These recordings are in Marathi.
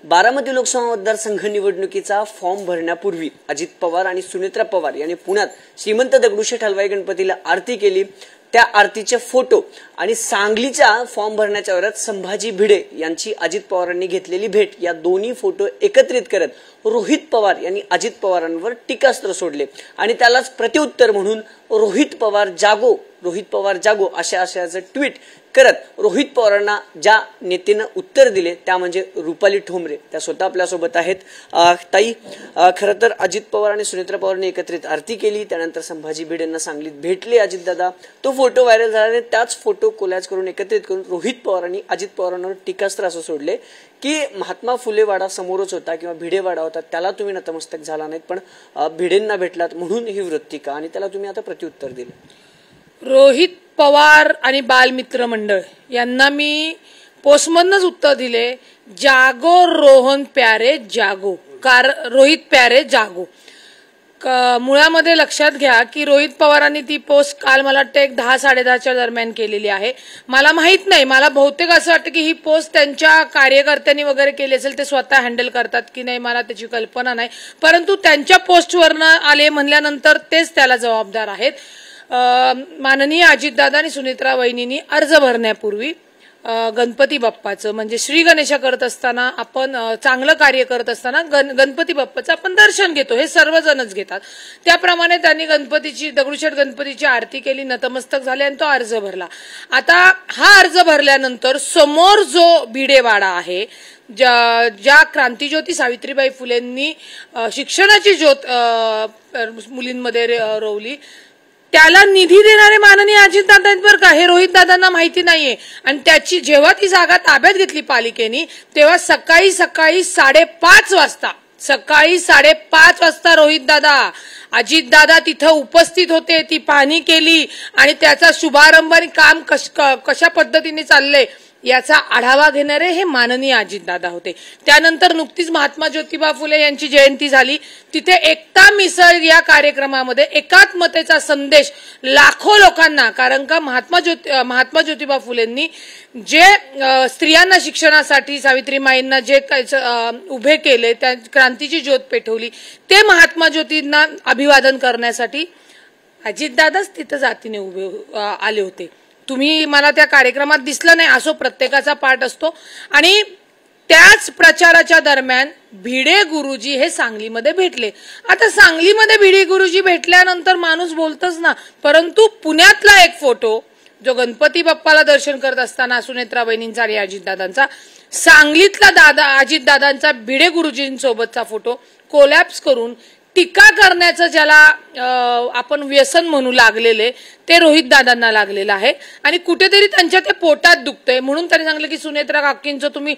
बारामती लोकसभा मतदारसंघ निवडणुकीचा फॉर्म भरण्यापूर्वी अजित पवार आणि सुनेत्रा पवार यांनी पुण्यात श्रीमंत दगडूशेठ हलवाई गणपतीला आरती केली। त्या आरतीचे फोटो आणि सांगलीच्या फॉर्म भरण्याच्या वेळात संभाजी भिडे यांची अजित पवारांनी घेतलेली भेट या दोन्ही फोटो एकत्रित करत रोहित पवार यांनी अजित पवारांवर टीकास्त्र सोडले आणि त्यालाच प्रत्युत्तर म्हणून रोहित पवार जागो अशाचं ट्विट करत रोहित पवारांना ज्या नेत्यानं उत्तर दिले त्या म्हणजे रुपाली ठोंबरे। त्या स्वतः आपल्यासोबत आहेत। ताई, खरं तर अजित पवार आणि सुनेत्रा पवारांनी एकत्रित आरती केली, त्यानंतर संभाजी भिडे यांना सांगलीत भेटले अजितदादा। तो फोटो व्हायरल झाला, त्याच फोटो कोलॅज करून एकत्रित करून रोहित पवारांनी अजित पवारांवर टीकास्त्र असं सोडले की महात्मा फुले वाडा समोरच होता किंवा भिडे वाडा होता, त्याला तुम्ही नतमस्तक झाला नाहीत पण भिडेंना भेटलात म्हणून ही वृत्ती का, आणि त्याला तुम्ही आता प्रत्युत्तर दिले। रोहित पवार आणि बालमित्र मंडळ यांना मी पोस्टमधनच उत्तर दिले, जागो रोहन प्यारे जागो, रोहित प्यारे जागो। मुळामध्ये लक्षात घ्या की रोहित पवारांनी ती पोस्ट काल मला वाटतं 10-10:30च्या दरम्यान केलेली आहे। मला माहित नाही, मला बहुतेक असं वाटतं की ही पोस्ट त्यांच्या कार्यकर्त्यांनी वगैरे केली असेल, ते स्वतः हँडल करतात की नाही मला त्याची कल्पना नाही, परंतु त्यांच्या पोस्टवरनं आले म्हणल्यानंतर तेच त्याला जबाबदार आहेत। माननीय अजितदादा आणि सुनेत्रा वहिनींनी अर्ज भरण्यापूर्वी गणपती बाप्पाचं म्हणजे श्री गणेशा करत असताना आपण चांगलं कार्य करत असताना गणपती बाप्पाचं आपण दर्शन घेतो, हे सर्वजणच घेतात। त्याप्रमाणे त्यांनी दगडूशेठ गणपतीची आरती केली, नतमस्तक झाले आणि तो अर्ज भरला। आता हा अर्ज भरल्यानंतर समोर जो भिडेवाडा आहे, ज्या क्रांतीज्योती सावित्रीबाई फुलेंनी शिक्षणाची ज्योत मुलींमध्ये रोवली, त्याला निधी देणारे माननीय अजितदादांवर का हे रोहित दादांना माहिती नाहीये। आणि त्याची जेव्हा ती जागा ताब्यात घेतली पालिकेनी तेव्हा सकाळी 5:30 वाजता रोहित दादा अजितदादा तिथं उपस्थित होते, ती पाहणी केली आणि त्याचा शुभारंभ आणि काम कशा पद्धतीने चाललंय याचा आढावा घेणारे हे माननीय अजितदादा होते। त्यानंतर नुकतीच महात्मा ज्योतिबा फुले यांची जयंती झाली, तिथे एकता मिसळ या कार्यक्रमामध्ये एकात्मतेचा संदेश लाखो लोकांना, कारण का महात्मा ज्योतिबा फुलेंनी जे स्त्रियांना शिक्षणासाठी सावित्रीमाईंना जे उभे केले, त्या क्रांतीची ज्योत पेटवली, ते महात्मा ज्योतींना अभिवादन करण्यासाठी अजितदादाच तिथं जातीने उभे आले होते। तुम्ही मला त्या कार्यक्रमात दिसलं नाही, असो प्रत्येकाचा पाठ असतो। आणि त्याच प्रचाराच्या दरम्यान भिडे गुरुजी हे सांगलीमध्ये भेटले। आता सांगलीमध्ये भिडे गुरुजी भेटल्यानंतर माणूस बोलतच ना, परंतु पुण्यातला एक फोटो जो गणपती बाप्पाला दर्शन करत असताना सुनेत्रा वहिनींचा आणि अजितदादांचा, सांगलीतला अजितदादांचा भिडे गुरुजींसोबतचा फोटो कोलॅप्स करून टीका करण्याचं ज्याला आपण व्यसन म्हणू लागलेले ते रोहित दादांना लागलेलं आहे आणि कुठेतरी त्यांच्या ते पोटात दुखतंय। म्हणून त्यांनी सांगितलं की सुनेत्रा काकींचं तुम्ही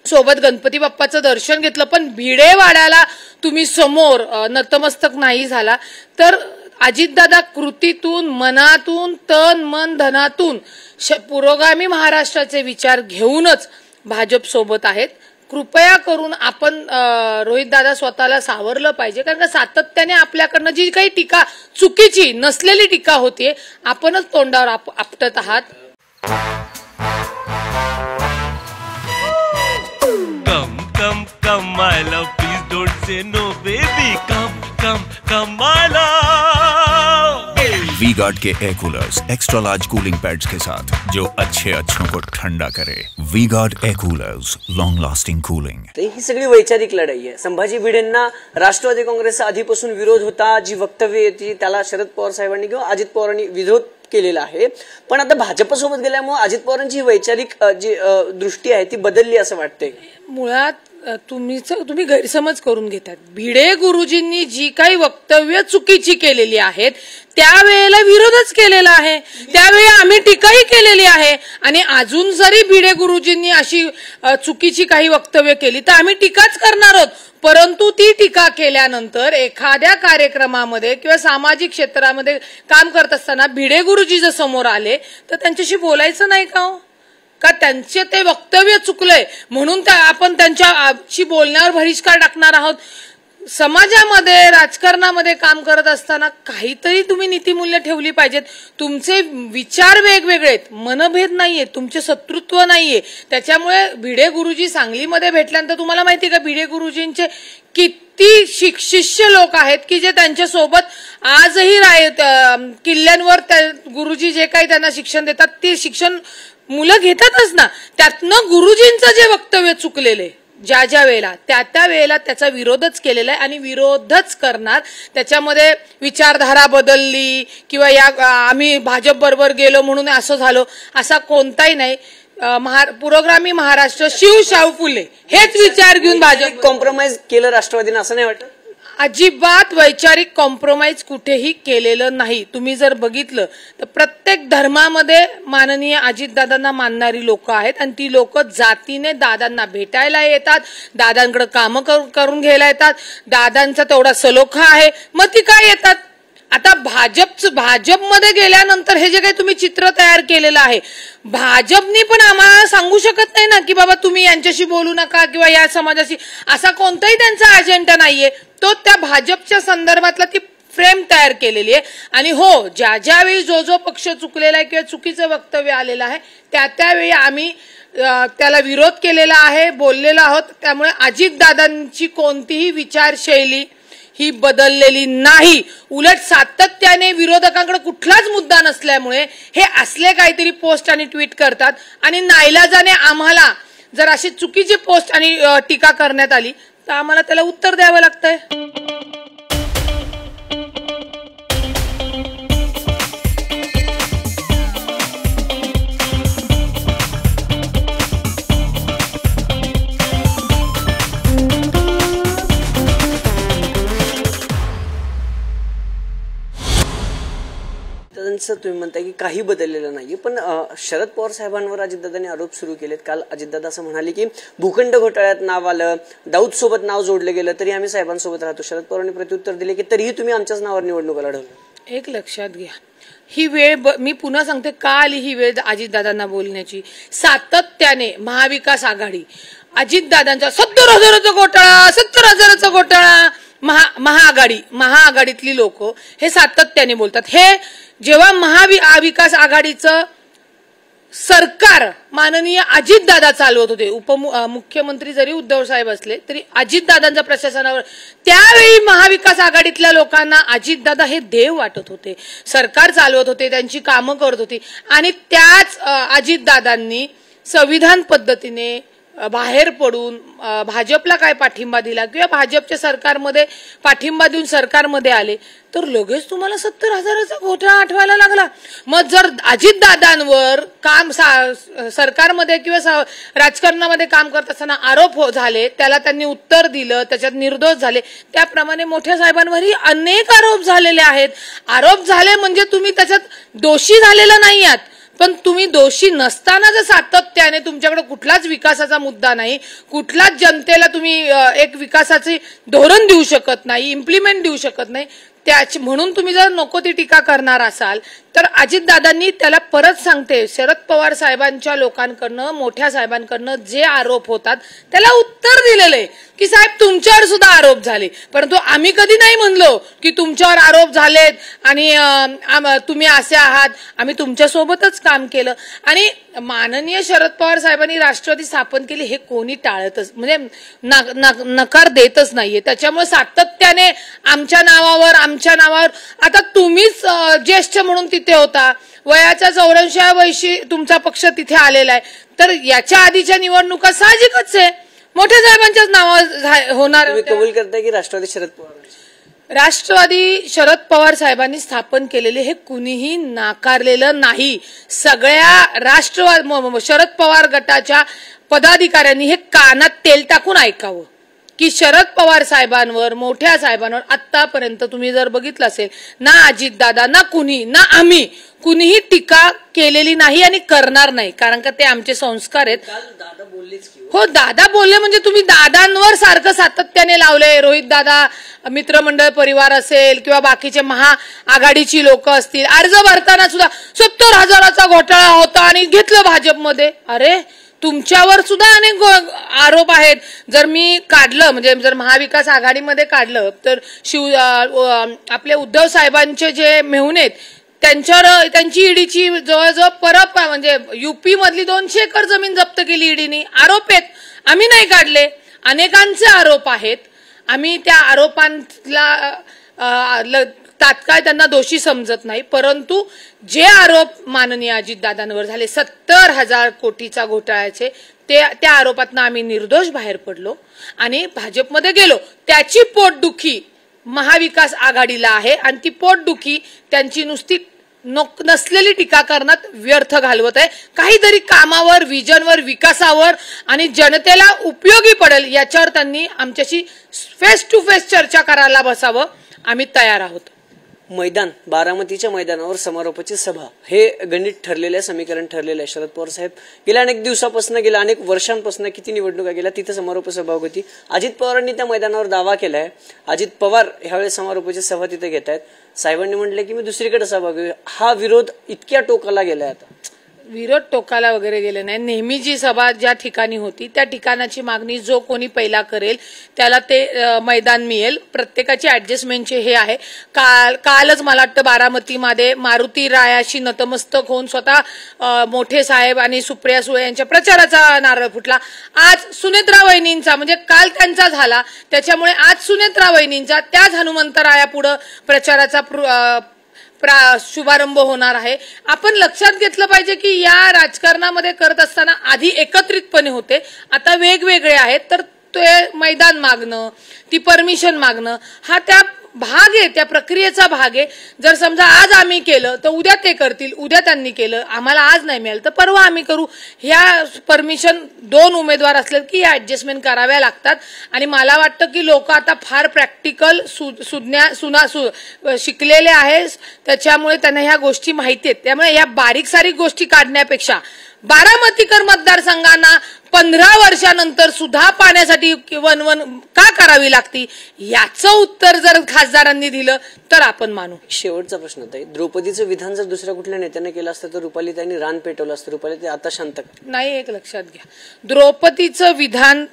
सोबत गणपती बाप्पाचं दर्शन घेतलं पण भिडेवाड्याला तुम्ही समोर नतमस्तक नाही झाला, तर अजितदादा कृतीतून, मनातून, तन मन धनातून पुरोगामी महाराष्ट्राचे विचार घेऊनच भाजप सोबत आहेत। कृपया करून आपण रोहित दादा स्वतःला सावरलं पाहिजे, कारण का सातत्याने आपल्याकडनं जी काही टीका, चुकीची नसलेली टीका होते, आपणच तोंडावर आपटत आहात। Come my love, please don't say no baby, come my love। V Guard के air coolers extra large cooling pads के साथ जो अच्छों को ठंडा करे। V Guard air coolers, long lasting cooling. ही सगळी वैचारिक लढाई आहे। संभाजी भिडेंना राष्ट्रवादी काँग्रेसचा आधीपासून विरोध होता, जी वक्तव्य होती त्याला शरद पवार साहेबांनी किंवा अजित पवारांनी विरोध केलेला आहे, पण आता भाजपसोबत गेल्यामुळे अजित पवारांची वैचारिक जी दृष्टी आहे ती बदलली असं वाटतंय। मुळात तुम्ही गैरसमज करून घेतात। भिडे गुरुजींनी जी काही वक्तव्य चुकीची केलेली आहेत त्यावेळेला विरोधच केलेला आहे, त्यावेळी आम्ही टीकाही केलेली आहे आणि अजून जरी भिडे गुरुजींनी अशी चुकीची काही वक्तव्य केली तर आम्ही टीकाच करणार आहोत। परंतु ती टीका केल्यानंतर एखाद्या कार्यक्रमामध्ये किंवा सामाजिक क्षेत्रामध्ये काम करत असताना भिडे गुरुजी जर समोर आले तर त्यांच्याशी बोलायचं नाही का हो? का त्यांचे ते वक्तव्य चुकलंय म्हणून आपण त्यांच्याशी बोलण्यावर बहिष्कार टाकणार आहोत? समाजामध्ये राजकारणामध्ये काम करत असताना काहीतरी तुम्ही नीतिमूल्य ठेवली पाहिजेत. तुमचे विचार वेगवेगळे आहेत, मनभेद नाहीये, तुमचे शत्रुत्व नाहीये. त्याच्यामुळे भिडे गुरुजी सांगलीमध्ये भेटल्यानंतर तुम्हाला माहिती का भिडे गुरुजींचे किती शिष्य लोक आहेत की जे त्यांच्या सोबत आजही किल्ल्यांवर गुरुजी जे काही त्यांना शिक्षण देतात ते शिक्षण मुलं घेतातच ना. त्यातनं गुरुजींचं जे वक्तव्य चुकलेले ज्या वेळेला त्या वेळेला त्याचा विरोधच केलेला आहे आणि विरोधच करणार. त्याच्यामध्ये विचारधारा बदलली किंवा आम्ही भाजप बरोबर गेलो म्हणून असं झालो असा कोणताही नाही. पुरोगामी महाराष्ट्र शाहू फुले हेच विचार घेऊन भाजप कॉम्प्रोमाइज केलं राष्ट्रवादीने असं नाही वाटत? अजिबात वैचारिक कॉम्प्रोमाइज कुठेही केलेलं नाही. तुम्ही जर बघितलं तर प्रत्येक धर्मामध्ये माननीय अजितदादांना मानणारी लोक आहेत आणि ती लोक जातीने दादांना भेटायला येतात, दादांकडे कामं करून घ्यायला येतात. दादांचा तेवढा सलोखा आहे मग ती काय येतात. आता भाजपमध्ये गेल्यानंतर हे जे काही तुम्ही चित्र तयार केलेलं आहे भाजपनी पण आम्हाला सांगू शकत नाही ना की बाबा तुम्ही यांच्याशी बोलू नका किंवा या समाजाशी, असा कोणताही त्यांचा अजेंडा नाहीये. तो त्या भाजपच्या संदर्भातला ती फ्रेम तयार केलेली आहे. आणि हो ज्यावेळी जो पक्ष चुकलेला आहे किंवा चुकीचं वक्तव्य आलेलं आहे त्यावेळी आम्ही त्याला विरोध केलेला आहे, बोललेलो आहोत. त्यामुळे अजितदादांची कोणतीही विचारशैली ही बदललेली नाही. उलट सातत्याने विरोधकांकडे कुठलाच मुद्दा नसल्यामुळे हे असले काहीतरी पोस्ट आणि ट्विट करतात आणि नाईलाजाने आम्हाला जर अशी चुकीची पोस्ट आणि टीका करण्यात आली तर आम्हाला त्याला उत्तर द्यावं लागतंय. तुम्ही म्हणताय की काही बदललेलं नाहीये, पण शरद पवार साहेबांवर अजितदादांनी आरोप सुरू केलेत. काल अजितदादा असं म्हणाले की भूखंड घोटाळ्यात नाव आलं, दाऊद सोबत नाव जोडलं गेलं तरी आम्ही साहेबांसोबत राहतो. शरद पवारांनी प्रत्युत्तर दिले की तरीही तुम्ही आमच्याच नावावर निवडणुका लढवल्या. एक लक्षात घ्या, ही वेळ मी पुन्हा सांगते का आली ही वेळ अजितदादांना बोलण्याची. सातत्याने महाविकास आघाडी अजितदादांचा 70,000चा घोटाळा 70,000चा घोटाळा महाआघाडीतली लोक हे सातत्याने बोलतात. हे जेव्हा महाविकास आघाडीचं सरकार माननीय अजितदादा चालवत होते, उपमुख्यमंत्री जरी उद्धव साहेब असले तरी अजितदादांच्या प्रशासनावर त्यावेळी महाविकास आघाडीतल्या लोकांना अजितदादा हे देव वाटत होते. सरकार चालवत होते, त्यांची कामं करत होती आणि त्याच अजितदादांनी संविधान पद्धतीने बाहेर पडून भाजपला काय पाठिंबा दिला किंवा भाजपच्या सरकारमध्ये पाठिंबा देऊन सरकारमध्ये आले तर लगेच तुम्हाला 70,000चा घोटाळा आठवायला लागला. मग जर अजितदादांवर काम सरकारमध्ये किंवा राजकारणामध्ये काम करत असताना आरोप झाले, त्याला त्यांनी उत्तर दिलं, त्याच्यात निर्दोष झाले, त्याप्रमाणे मोठ्या साहेबांवरही अनेक आरोप झालेले आहेत. आरोप झाले म्हणजे तुम्ही त्याच्यात दोषी झालेला नाही आहात, पण तुम्ही दोषी नसताना जर सातत्याने तुमच्याकडे कुठलाच विकासाचा मुद्दा नाही, कुठलाच जनतेला तुम्ही एक विकासाचे धोरण देऊ शकत नाही, इम्प्लिमेंट देऊ शकत नाही, म्हणून तुम्ही जर नको ती टीका करणार असाल तर अजितदादांनी त्याला परत सांगते शरद पवार साहेबांच्या लोकांकडनं मोठ्या साहेबांकडनं जे आरोप होतात त्याला उत्तर दिलेलं आहे की साहेब तुमच्यावर सुद्धा आरोप झाले, परंतु आम्ही कधी नाही म्हणलो की तुमच्यावर आरोप झालेत आणि तुम्ही असे आहात, आम्ही तुमच्या सोबतच काम केलं. आणि माननीय शरद पवार साहेबांनी राष्ट्रवादी स्थापन केली हे कोणी टाळतच म्हणजे नकार देतच नाहीये. त्याच्यामुळे सातत्याने आमच्या नावावर आता तुम्हीच ज्येष्ठ म्हणून तिथे होता, वयाच्या 84व्या वर्षी तुमचा पक्ष तिथे आलेला आहे, तर याच्या आधीच्या निवडणुका साहजिकच आहे मोठ्या साहेबांच्याच नावावर होणार. कबूल करताय की राष्ट्रवादी शरद पवार साहेबांनी स्थापन केलेले हे कुणीही नाकारलेलं नाही. सगळ्या शरद पवार गटाच्या पदाधिकाऱ्यांनी हे कानात तेल टाकून ऐकावं की शरद पवार साहेबांवर मोठ्या साहेबांवर आतापर्यंत तुम्ही जर बघितलं असेल ना अजितदादा ना आम्ही कुणीही टीका केलेली नाही आणि करणार नाही, कारण का ते आमचे संस्कार आहेत. हो दादा बोलले म्हणजे तुम्ही दादांवर सारखं सातत्याने लावले. रोहित दादा मित्रमंडळ परिवार असेल किंवा बाकीचे महाआघाडीची लोक असतील, अर्ज भरताना सुद्धा 70,000चा घोटाळा होता आणि घेतलं भाजपमध्ये. अरे तुमच्यावर सुद्धा अनेक आरोप आहेत. जर मी काढलं म्हणजे जर महाविकास आघाडीमध्ये काढलं तर आपले उद्धव साहेबांचे जे मेहुणे आहेत त्यांच्यावर त्यांची ईडीची जवळजवळ परत म्हणजे युपी मधली 200 एकर जमीन जप्त केली ईडीने. आरोप आहेत, आम्ही नाही काढले. अनेकांचे आरोप आहेत. आम्ही त्या आरोपांना तात्काळ त्यांना दोषी समजत नाही, परंतु जे आरोप माननीय अजितदादांवर झाले 70,000 कोटीचा घोटाळ्याचे त्या आरोपातनं आम्ही निर्दोष बाहेर पडलो आणि भाजपमध्ये गेलो. त्याची पोटदुखी महाविकास आघाडीला आहे आणि ती पोटदुखी त्यांची नुसती नसलेली टीका करण्यात व्यर्थ घालवत आहे. काहीतरी कामावर, विजनवर, विकासावर आणि जनतेला उपयोगी पडेल याच्यावर त्यांनी आमच्याशी फेस टू फेस चर्चा करायला बसावं. आम्ही तयार आहोत. मैदान, बारामतीच्या मैदानावर समारोपाची सभा हे गणित ठरलेलं आहे, समीकरण ठरलेलं आहे. शरद पवार साहेब गेल्या अनेक दिवसापासून, गेल्या अनेक वर्षांपासून, किती निवडणुका गेल्या तिथे समारोप सभा होती. अजित पवारांनी त्या मैदानावर दावा केलाय. अजित पवार ह्यावेळेस समारोपाची सभा तिथे घेत आहेत. साहेबांनी म्हटलं की मी दुसरीकडे सभा घेऊ. हा विरोध इतक्या टोकाला गेलाय. आता विरोध टोकाला वगैरे गेले नाही. नेहमी जी सभा ज्या ठिकाणी होती त्या ठिकाणाची मागणी जो कोणी पहिला करेल त्याला ते मैदान मिळेल. प्रत्येकाची ऍडजस्टमेंटचे हे आहे. कालच मला वाटतं बारामतीमध्ये मारुती रायाशी नतमस्तक होऊन स्वतः मोठे साहेब आणि सुप्रिया सुळे यांच्या प्रचाराचा नारळ फुटला. आज सुनेत्रा वहिनींचा म्हणजे काल त्यांचा झाला, त्याच्यामुळे आज सुनेत्रा वहिनींचा त्याच हनुमंतराया पुढे प्रचाराचा शुभारंभ होणार आहे. आपण लक्षात घेतलं पाहिजे की या राजकारणामध्ये करत असताना आधी एकत्रितपणे होते, आता वेगवेगळे आहेत. तर ते मैदान मागणं, ती परमिशन मागणं हा त्या भाग आहे, त्या प्रक्रियेचा भाग आहे. जर समजा आज आम्ही केलं तर उद्या ते करतील, उद्या त्यांनी केलं, आम्हाला आज नाही मिळालं तर परवा आम्ही करू. ह्या परमिशन 2 उमेदवार असले की या ऍडजस्टमेंट कराव्या लागतात. आणि मला वाटतं की लोक आता फार प्रॅक्टिकल शिकलेले आहेत, त्याच्यामुळे त्यांना ह्या गोष्टी माहिती आहेत. त्यामुळे या बारीक सारीक गोष्टी काढण्यापेक्षा बारामतीकर मतदारसंघांना 15 वर्षानंतर सुद्धा पाण्यासाठी वनवन का करावी लागती याचं उत्तर जर खासदारांनी दिलं तर आपण मानू. शेवटचा प्रश्न होता, द्रौपदीचं विधान जर दुसऱ्या कुठल्या नेत्याने केलं असतं तर रुपालीताईंनी रान पेटवलं असतं. रुपाली आता शांत नाही. एक लक्षात घ्या, द्रौपदीचं विधान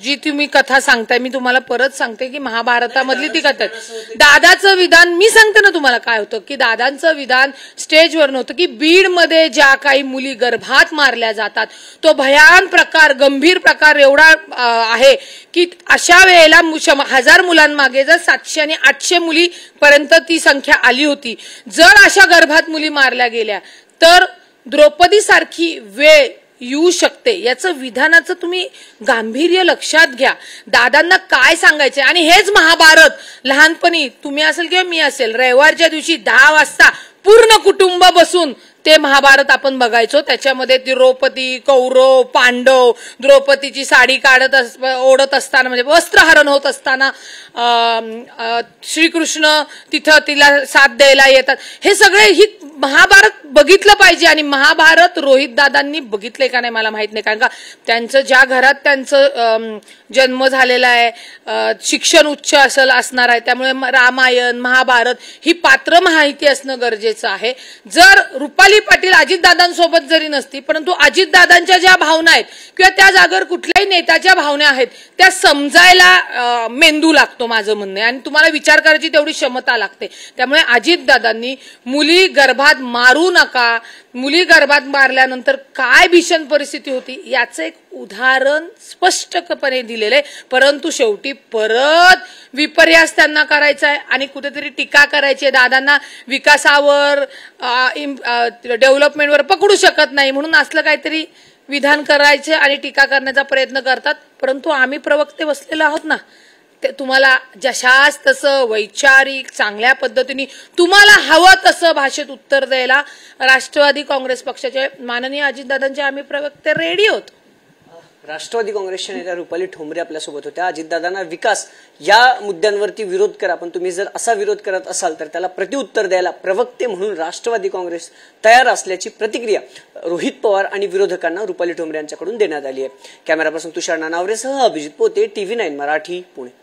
जी तुम्ही कथा सांगताय मी तुम्हाला परत सांगते की महाभारतामधली ती कथा आहे. दादाचं विधान मी सांगते ना तुम्हाला काय होतं की दादांचं विधान स्टेजवर नव्हतं की बीडमध्ये ज्या काही मुली गर्भात मारल्या जातात तो भयान प्रकार, गंभीर प्रकार एवढा आहे की अशा वेळेला 1000 मुलांमागे जर 700 आणि 800 मुली पर्यंत ती संख्या आली होती. जर अशा गर्भात मुली मारल्या गेल्या तर द्रौपदी सारखी वेळ येऊ शकते. याचं विधानाचं तुम्ही गांभीर्य लक्षात घ्या. दादांना काय सांगायचंय. आणि हेच महाभारत लहानपणी तुम्ही असेल किंवा मी असेल रविवारच्या दिवशी 10 वाजता पूर्ण कुटुंब बसून ते महाभारत आपण बघायचो. त्याच्यामध्ये द्रौपदी, कौरव, पांडव, द्रौपदीची साडी ओढत असताना म्हणजे वस्त्रहरण होत असताना श्रीकृष्ण तिथं तिला साथ द्यायला येतात. हे सगळे ही महाभारत बघितलं पाहिजे. आणि महाभारत रोहित दादांनी बघितलंय का नाही मला माहित नाही, कारण का त्यांचं ज्या घरात त्यांचं जन्म झालेला आहे, शिक्षण उच्च असणार आहे, त्यामुळे रामायण, महाभारत ही पात्र माहिती असणं गरजेचं आहे. जर रुपाली पाटील अजितदादांसोबत जरी नसती परंतु अजितदादांच्या ज्या भावना आहेत किंवा त्या जागेवर कुठल्याही नेत्याच्या भावना आहेत त्या समजायला मेंदू लागतो माझं म्हणणं आहे. आणि तुम्हाला विचार करायची तेवढी क्षमता लागते. त्यामुळे अजितदादांनी मुली गर्भात मारू नका, मुली गर्भात मारल्यानंतर काय भीषण परिस्थिती होती याचं एक उदाहरण स्पष्टपणे दिलेलं आहे. परंतु शेवटी परत विपर्यास त्यांना करायचा आहे आणि कुठेतरी टीका करायची आहे. दादांना विकासावर, डेव्हलपमेंटवर पकडू शकत नाही म्हणून असलं काहीतरी विधान करायचे आणि टीका करण्याचा प्रयत्न करतात. परंतु आम्ही प्रवक्ते बसलेलो आहोत ना, ते तुम्हाला जशास तसं वैचारिक चांगल्या पद्धतीने तुम्हाला हवं तसं भाषेत उत्तर द्यायला राष्ट्रवादी काँग्रेस पक्षाचे माननीय अजितदादांचे आम्ही प्रवक्ते रेडी आहोत. राष्ट्रवादी काँग्रेसच्या नेत्या रुपाली ठोंबरे आपल्यासोबत होत्या. अजितदादांना विकास या मुद्द्यांवरती विरोध करा, पण तुम्ही जर असा विरोध करत असाल तर त्याला प्रत्युत्तर द्यायला प्रवक्ते म्हणून राष्ट्रवादी काँग्रेस तयार असल्याची प्रतिक्रिया रोहित पवार आणि विरोधकांना रुपाली ठोंबरे यांच्याकडून देण्यात आली आहे. कॅमेरापासून तुषार नानावरेसह अभिजित पोते, TV9 मराठी, पुणे.